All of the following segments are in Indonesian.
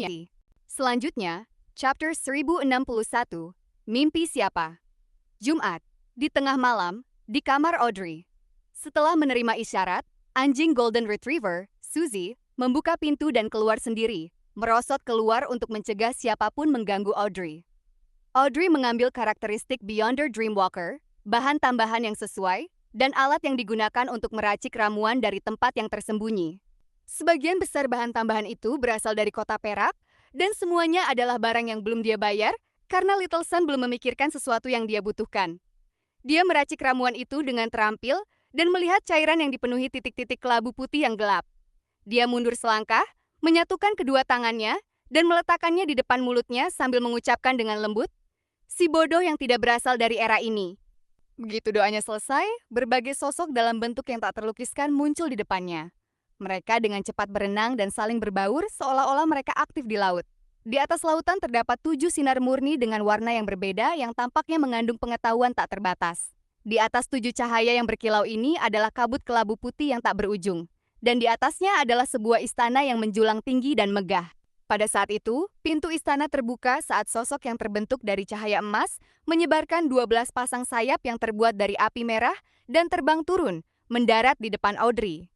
dunia. Selanjutnya, chapter 1061, Mimpi Siapa? Jumat, di tengah malam, di kamar Audrey. Setelah menerima isyarat, anjing Golden Retriever, Suzy, membuka pintu dan keluar sendiri, merosot keluar untuk mencegah siapapun mengganggu Audrey. Audrey mengambil karakteristik Beyonder Dreamwalker, bahan tambahan yang sesuai, dan alat yang digunakan untuk meracik ramuan dari tempat yang tersembunyi. Sebagian besar bahan tambahan itu berasal dari kota Perak, dan semuanya adalah barang yang belum dia bayar karena Little Sun belum memikirkan sesuatu yang dia butuhkan. Dia meracik ramuan itu dengan terampil dan melihat cairan yang dipenuhi titik-titik kelabu putih yang gelap. Dia mundur selangkah, menyatukan kedua tangannya, dan meletakkannya di depan mulutnya sambil mengucapkan dengan lembut, "Si bodoh yang tidak berasal dari era ini." Begitu doanya selesai, berbagai sosok dalam bentuk yang tak terlukiskan muncul di depannya. Mereka dengan cepat berenang dan saling berbaur seolah-olah mereka aktif di laut. Di atas lautan terdapat 7 sinar murni dengan warna yang berbeda yang tampaknya mengandung pengetahuan tak terbatas. Di atas 7 cahaya yang berkilau ini adalah kabut kelabu putih yang tak berujung. Dan di atasnya adalah sebuah istana yang menjulang tinggi dan megah. Pada saat itu, pintu istana terbuka saat sosok yang terbentuk dari cahaya emas menyebarkan 12 pasang sayap yang terbuat dari api merah dan terbang turun, mendarat di depan Audrey.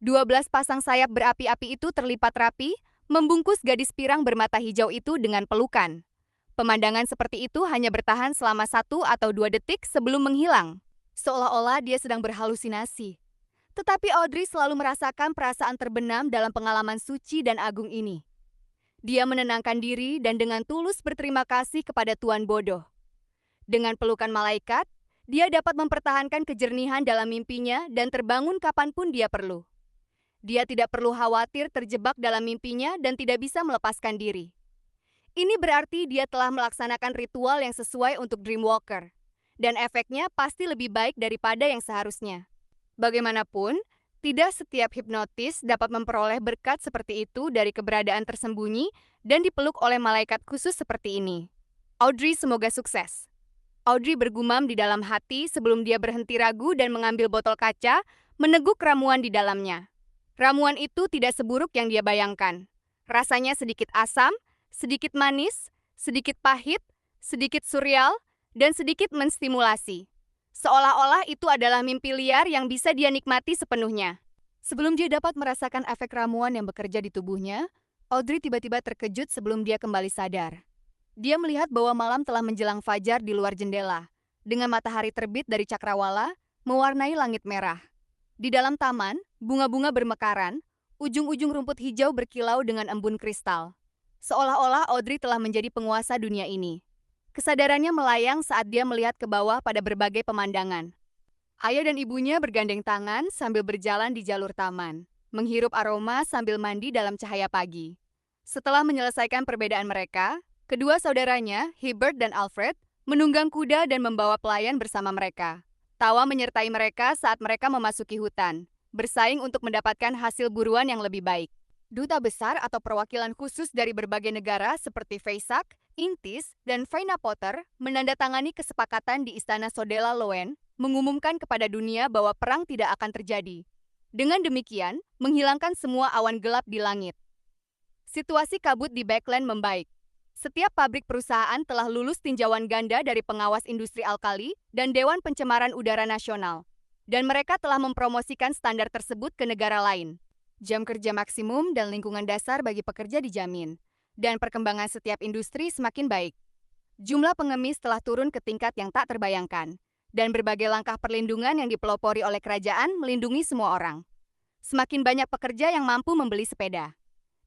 12 pasang sayap berapi-api itu terlipat rapi, membungkus gadis pirang bermata hijau itu dengan pelukan. Pemandangan seperti itu hanya bertahan selama 1 atau 2 detik sebelum menghilang. Seolah-olah dia sedang berhalusinasi. Tetapi Audrey selalu merasakan perasaan terbenam dalam pengalaman suci dan agung ini. Dia menenangkan diri dan dengan tulus berterima kasih kepada Tuan Bodoh. Dengan pelukan malaikat, dia dapat mempertahankan kejernihan dalam mimpinya dan terbangun kapanpun dia perlu. Dia tidak perlu khawatir terjebak dalam mimpinya dan tidak bisa melepaskan diri. Ini berarti dia telah melaksanakan ritual yang sesuai untuk Dreamwalker. Dan efeknya pasti lebih baik daripada yang seharusnya. Bagaimanapun, tidak setiap hipnotis dapat memperoleh berkat seperti itu dari keberadaan tersembunyi dan dipeluk oleh malaikat khusus seperti ini. Audrey semoga sukses. Audrey bergumam di dalam hati sebelum dia berhenti ragu dan mengambil botol kaca, meneguk ramuan di dalamnya. Ramuan itu tidak seburuk yang dia bayangkan. Rasanya sedikit asam, sedikit manis, sedikit pahit, sedikit surreal, dan sedikit menstimulasi. Seolah-olah itu adalah mimpi liar yang bisa dia nikmati sepenuhnya. Sebelum dia dapat merasakan efek ramuan yang bekerja di tubuhnya, Audrey tiba-tiba terkejut sebelum dia kembali sadar. Dia melihat bahwa malam telah menjelang fajar di luar jendela, dengan matahari terbit dari cakrawala mewarnai langit merah. Di dalam taman, bunga-bunga bermekaran, ujung-ujung rumput hijau berkilau dengan embun kristal. Seolah-olah Audrey telah menjadi penguasa dunia ini. Kesadarannya melayang saat dia melihat ke bawah pada berbagai pemandangan. Ayah dan ibunya bergandeng tangan sambil berjalan di jalur taman, menghirup aroma sambil mandi dalam cahaya pagi. Setelah menyelesaikan perbedaan mereka, kedua saudaranya, Hibbert dan Alfred, menunggang kuda dan membawa pelayan bersama mereka. Tawa menyertai mereka saat mereka memasuki hutan, bersaing untuk mendapatkan hasil buruan yang lebih baik. Duta besar atau perwakilan khusus dari berbagai negara seperti Faisak, Intis, dan Faina Potter menandatangani kesepakatan di Istana Sodela Loen, mengumumkan kepada dunia bahwa perang tidak akan terjadi. Dengan demikian, menghilangkan semua awan gelap di langit. Situasi kabut di Backland membaik. Setiap pabrik perusahaan telah lulus tinjauan ganda dari pengawas industri alkali dan Dewan Pencemaran Udara Nasional. Dan mereka telah mempromosikan standar tersebut ke negara lain. Jam kerja maksimum dan lingkungan dasar bagi pekerja dijamin. Dan perkembangan setiap industri semakin baik. Jumlah pengemis telah turun ke tingkat yang tak terbayangkan. Dan berbagai langkah perlindungan yang dipelopori oleh kerajaan melindungi semua orang. Semakin banyak pekerja yang mampu membeli sepeda.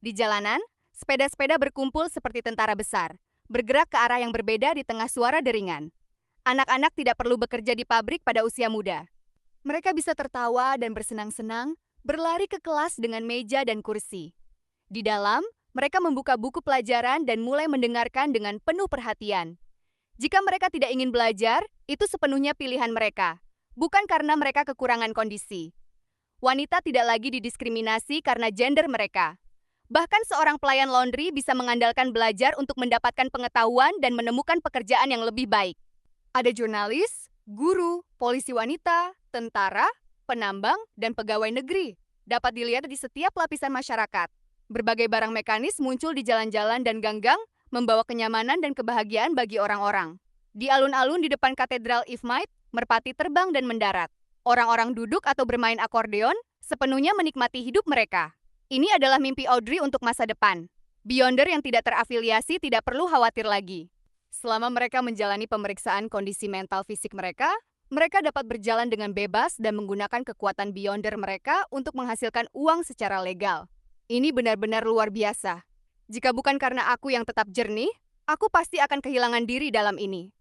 Di jalanan, sepeda-sepeda berkumpul seperti tentara besar, bergerak ke arah yang berbeda di tengah suara deringan. Anak-anak tidak perlu bekerja di pabrik pada usia muda. Mereka bisa tertawa dan bersenang-senang, berlari ke kelas dengan meja dan kursi. Di dalam, mereka membuka buku pelajaran dan mulai mendengarkan dengan penuh perhatian. Jika mereka tidak ingin belajar, itu sepenuhnya pilihan mereka, bukan karena mereka kekurangan kondisi. Wanita tidak lagi didiskriminasi karena gender mereka. Bahkan seorang pelayan laundry bisa mengandalkan belajar untuk mendapatkan pengetahuan dan menemukan pekerjaan yang lebih baik. Ada jurnalis, guru, polisi wanita, tentara, penambang, dan pegawai negeri. Dapat dilihat di setiap lapisan masyarakat. Berbagai barang mekanis muncul di jalan-jalan dan gang-gang, membawa kenyamanan dan kebahagiaan bagi orang-orang. Di alun-alun di depan Katedral Ifmite, merpati terbang dan mendarat. Orang-orang duduk atau bermain akordeon, sepenuhnya menikmati hidup mereka. Ini adalah mimpi Audrey untuk masa depan. Beyonder yang tidak terafiliasi tidak perlu khawatir lagi. Selama mereka menjalani pemeriksaan kondisi mental fisik mereka dapat berjalan dengan bebas dan menggunakan kekuatan Beyonder mereka untuk menghasilkan uang secara legal. Ini benar-benar luar biasa. Jika bukan karena aku yang tetap jernih, aku pasti akan kehilangan diri dalam ini.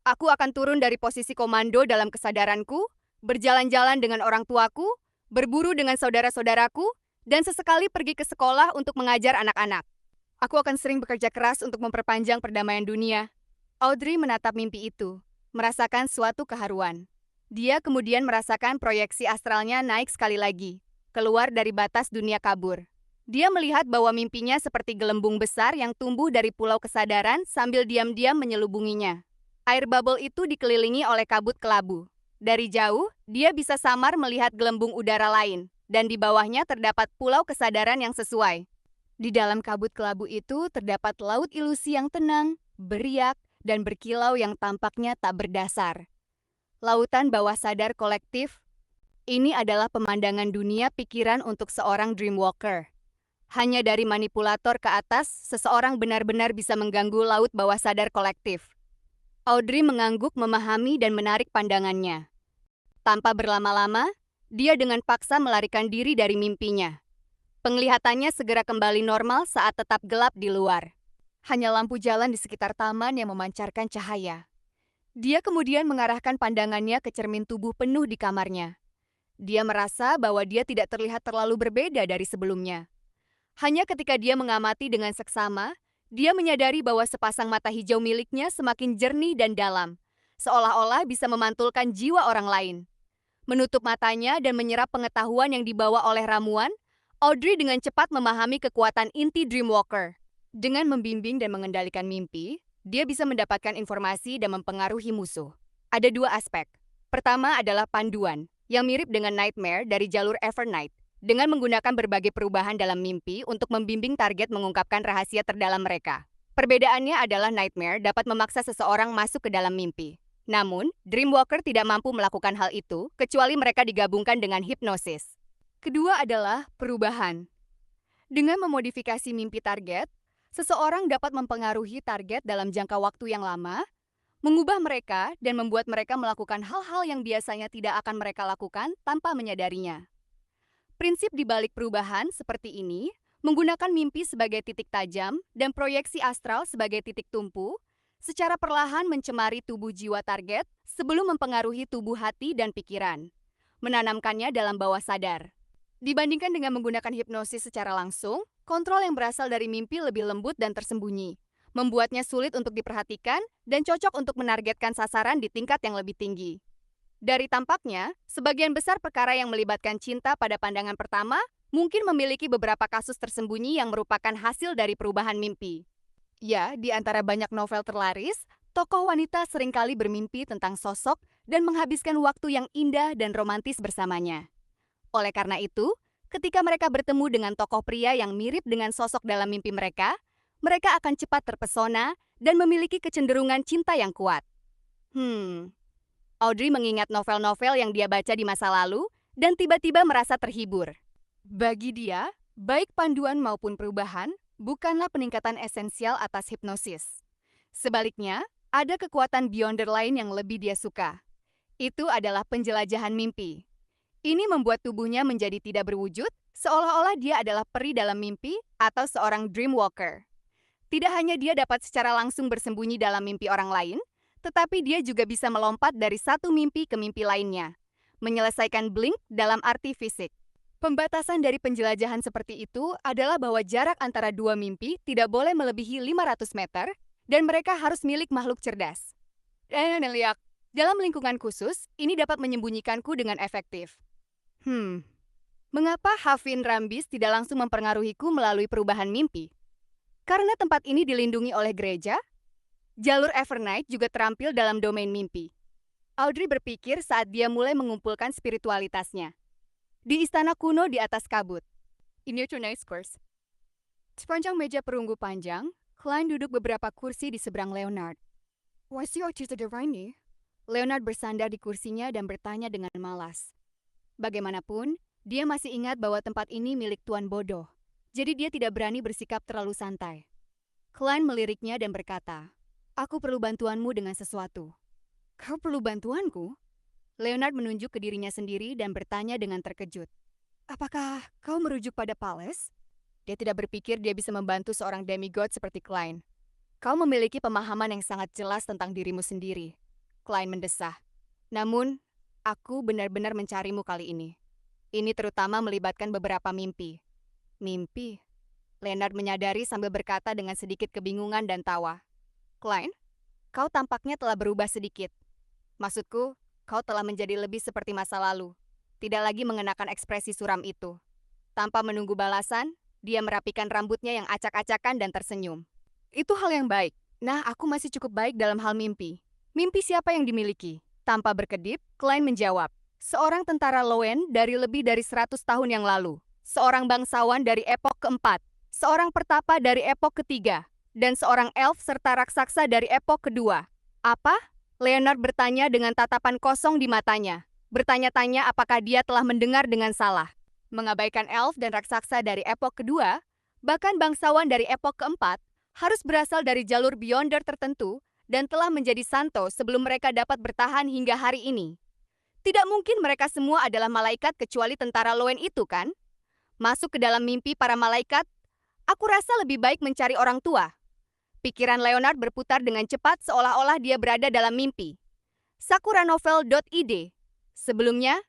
Aku akan turun dari posisi komando dalam kesadaranku, berjalan-jalan dengan orang tuaku, berburu dengan saudara-saudaraku, dan sesekali pergi ke sekolah untuk mengajar anak-anak. Aku akan sering bekerja keras untuk memperpanjang perdamaian dunia. Audrey menatap mimpi itu, merasakan suatu keharuan. Dia kemudian merasakan proyeksi astralnya naik sekali lagi, keluar dari batas dunia kabur. Dia melihat bahwa mimpinya seperti gelembung besar yang tumbuh dari pulau kesadaran sambil diam-diam menyelubunginya. Air bubble itu dikelilingi oleh kabut kelabu. Dari jauh, dia bisa samar melihat gelembung udara lain, dan di bawahnya terdapat pulau kesadaran yang sesuai. Di dalam kabut kelabu itu terdapat laut ilusi yang tenang, beriak, dan berkilau yang tampaknya tak berdasar. Lautan bawah sadar kolektif, ini adalah pemandangan dunia pikiran untuk seorang dreamwalker. Hanya dari manipulator ke atas, seseorang benar-benar bisa mengganggu laut bawah sadar kolektif. Audrey mengangguk memahami dan menarik pandangannya. Tanpa berlama-lama, dia dengan paksa melarikan diri dari mimpinya. Penglihatannya segera kembali normal saat tetap gelap di luar. Hanya lampu jalan di sekitar taman yang memancarkan cahaya. Dia kemudian mengarahkan pandangannya ke cermin tubuh penuh di kamarnya. Dia merasa bahwa dia tidak terlihat terlalu berbeda dari sebelumnya. Hanya ketika dia mengamati dengan seksama, dia menyadari bahwa sepasang mata hijau miliknya semakin jernih dan dalam, seolah-olah bisa memantulkan jiwa orang lain. Menutup matanya dan menyerap pengetahuan yang dibawa oleh ramuan, Audrey dengan cepat memahami kekuatan inti Dreamwalker. Dengan membimbing dan mengendalikan mimpi, dia bisa mendapatkan informasi dan mempengaruhi musuh. Ada dua aspek. Pertama adalah panduan, yang mirip dengan Nightmare dari jalur Evernight, dengan menggunakan berbagai perubahan dalam mimpi untuk membimbing target mengungkapkan rahasia terdalam mereka. Perbedaannya adalah Nightmare dapat memaksa seseorang masuk ke dalam mimpi. Namun, Dreamwalker tidak mampu melakukan hal itu kecuali mereka digabungkan dengan hipnosis. Kedua adalah perubahan. Dengan memodifikasi mimpi target, seseorang dapat mempengaruhi target dalam jangka waktu yang lama, mengubah mereka dan membuat mereka melakukan hal-hal yang biasanya tidak akan mereka lakukan tanpa menyadarinya. Prinsip di balik perubahan seperti ini, menggunakan mimpi sebagai titik tajam dan proyeksi astral sebagai titik tumpu, secara perlahan mencemari tubuh jiwa target sebelum mempengaruhi tubuh hati dan pikiran, menanamkannya dalam bawah sadar. Dibandingkan dengan menggunakan hipnosis secara langsung, kontrol yang berasal dari mimpi lebih lembut dan tersembunyi, membuatnya sulit untuk diperhatikan dan cocok untuk menargetkan sasaran di tingkat yang lebih tinggi. Dari tampaknya, sebagian besar perkara yang melibatkan cinta pada pandangan pertama mungkin memiliki beberapa kasus tersembunyi yang merupakan hasil dari perubahan mimpi. Ya, di antara banyak novel terlaris, tokoh wanita seringkali bermimpi tentang sosok dan menghabiskan waktu yang indah dan romantis bersamanya. Oleh karena itu, ketika mereka bertemu dengan tokoh pria yang mirip dengan sosok dalam mimpi mereka akan cepat terpesona dan memiliki kecenderungan cinta yang kuat. Audrey mengingat novel-novel yang dia baca di masa lalu dan tiba-tiba merasa terhibur. Bagi dia, baik panduan maupun perubahan bukanlah peningkatan esensial atas hipnosis. Sebaliknya, ada kekuatan Beyonder lain yang lebih dia suka. Itu adalah penjelajahan mimpi. Ini membuat tubuhnya menjadi tidak berwujud, seolah-olah dia adalah peri dalam mimpi atau seorang dreamwalker. Tidak hanya dia dapat secara langsung bersembunyi dalam mimpi orang lain, tetapi dia juga bisa melompat dari satu mimpi ke mimpi lainnya, menyelesaikan blink dalam arti fisik. Pembatasan dari penjelajahan seperti itu adalah bahwa jarak antara dua mimpi tidak boleh melebihi 500 meter dan mereka harus milik makhluk cerdas. Dalam lingkungan khusus, ini dapat menyembunyikanku dengan efektif. Mengapa Havin Rambis tidak langsung mempengaruhiku melalui perubahan mimpi? Karena tempat ini dilindungi oleh gereja, jalur Evernight juga terampil dalam domain mimpi. Audrey berpikir saat dia mulai mengumpulkan spiritualitasnya. Di istana kuno di atas kabut. Ini nice course. Sepanjang meja perunggu panjang, Klein duduk beberapa kursi di seberang Leonard. What's your ini? Leonard bersandar di kursinya dan bertanya dengan malas. Bagaimanapun, dia masih ingat bahwa tempat ini milik Tuan Bodoh. Jadi dia tidak berani bersikap terlalu santai. Klein meliriknya dan berkata, "Aku perlu bantuanmu dengan sesuatu." "Kau perlu bantuanku?" Leonard menunjuk ke dirinya sendiri dan bertanya dengan terkejut. "Apakah kau merujuk pada Pales?" Dia tidak berpikir dia bisa membantu seorang demigod seperti Klein. "Kau memiliki pemahaman yang sangat jelas tentang dirimu sendiri," Klein mendesah. "Namun, aku benar-benar mencarimu kali ini. Ini terutama melibatkan beberapa mimpi." "Mimpi?" Leonard menyadari sambil berkata dengan sedikit kebingungan dan tawa. "Klein, kau tampaknya telah berubah sedikit. Maksudku, kau telah menjadi lebih seperti masa lalu. Tidak lagi mengenakan ekspresi suram itu." Tanpa menunggu balasan, dia merapikan rambutnya yang acak-acakan dan tersenyum. "Itu hal yang baik. Nah, aku masih cukup baik dalam hal mimpi." "Mimpi siapa yang dimiliki?" Tanpa berkedip, Klein menjawab. "Seorang tentara Loen dari lebih dari 100 tahun yang lalu. Seorang bangsawan dari epok keempat. Seorang pertapa dari epok ketiga. Dan seorang elf serta raksasa dari epok kedua." "Apa?" Leonard bertanya dengan tatapan kosong di matanya. Bertanya-tanya apakah dia telah mendengar dengan salah. Mengabaikan elf dan raksasa dari epok kedua, bahkan bangsawan dari epok keempat, harus berasal dari jalur Beyonder tertentu dan telah menjadi santo sebelum mereka dapat bertahan hingga hari ini. Tidak mungkin mereka semua adalah malaikat kecuali tentara Loen itu, kan? Masuk ke dalam mimpi para malaikat, aku rasa lebih baik mencari orang tua. Pikiran Leonard berputar dengan cepat seolah-olah dia berada dalam mimpi. Sakuranovel.id. Sebelumnya,